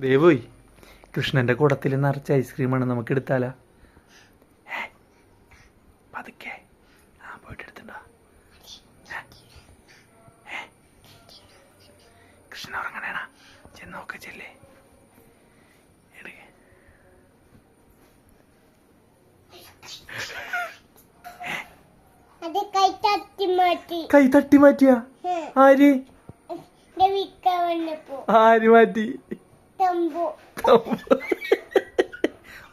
ദേവോയ്, കൃഷ്ണന്റെ കുടത്തിൽ നിറച്ച ഐസ്ക്രീമാണ്, നമുക്ക് എടുത്താലാ? പതുക്കെ പോയിട്ട് എടുത്തിട്ടുണ്ടോ? കൃഷ്ണൻ ഉറങ്ങണേണ, ചെന്ന് നോക്ക ചെല്ലേ. കൈ തട്ടി മാറ്റിയ? ആര് ആര് മാറ്റി?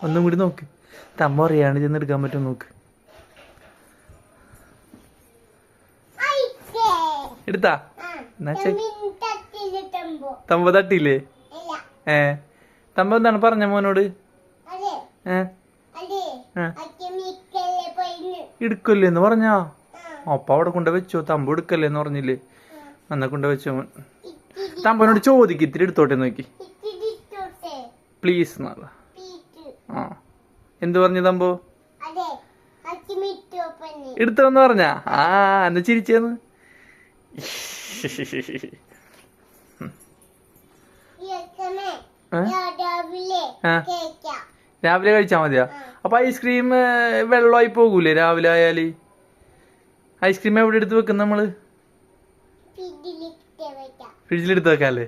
ഒന്നും കൂടി നോക്ക്, തമ്പ അറിയാണ്ട് ചെന്ന് എടുക്കാൻ പറ്റും നോക്ക്. എടുത്താ? തമ്പ തട്ടിയില്ലേ? തമ്പ എന്താണ് പറഞ്ഞ മോനോട്? എടുക്കല്ലേ എന്ന് പറഞ്ഞാ? അപ്പ അവിടെ കൊണ്ട് വെച്ചോ. തമ്പ എടുക്കല്ലേ എന്ന് പറഞ്ഞില്ലേ? അന്ന കൊണ്ട് വെച്ചോ മോൻ. തമ്പനോട് ചോദിക്ക്, ഇത്തിരി എടുത്തോട്ടെ നോക്കി പ്ലീസ്. ആ എന്ത് പറഞ്ഞു തമ്പോ? എടുത്തോന്ന് പറഞ്ഞാ? എന്നാ ചിരിച്ചേന്ന്. രാവിലെ കഴിച്ചാ മതിയാ? അപ്പൊ ഐസ്ക്രീം വെള്ളമായി പോകൂലേ രാവിലെ ആയാല്? ഐസ്ക്രീം എവിടെ എടുത്ത് വെക്കും നമ്മള്? ഫ്രിഡ്ജിലെടുത്ത് വെക്കാല്ലേ?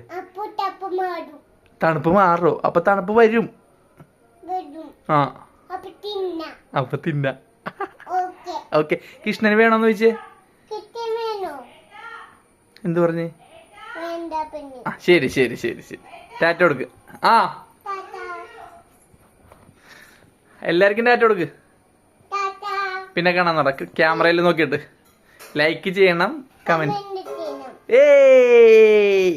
തണുപ്പ് മാറോ? അപ്പൊ തണുപ്പ് വരും. അപ്പൊ തിന്ന. ഓക്കെ. കൃഷ്ണന് വേണോന്ന് ചോദിച്ചേ? എന്ത് പറഞ്ഞേ? ശരി ശരി ശരി ശരി. ടാറ്റ കൊടുക്ക്. എല്ലാവർക്കും ടാറ്റ കൊടുക്ക്. പിന്നെ കാണാൻ നടക്ക്. ക്യാമറയിൽ നോക്കിയിട്ട് ലൈക്ക് ചെയ്യണം, കമന്റ്. ഏയ്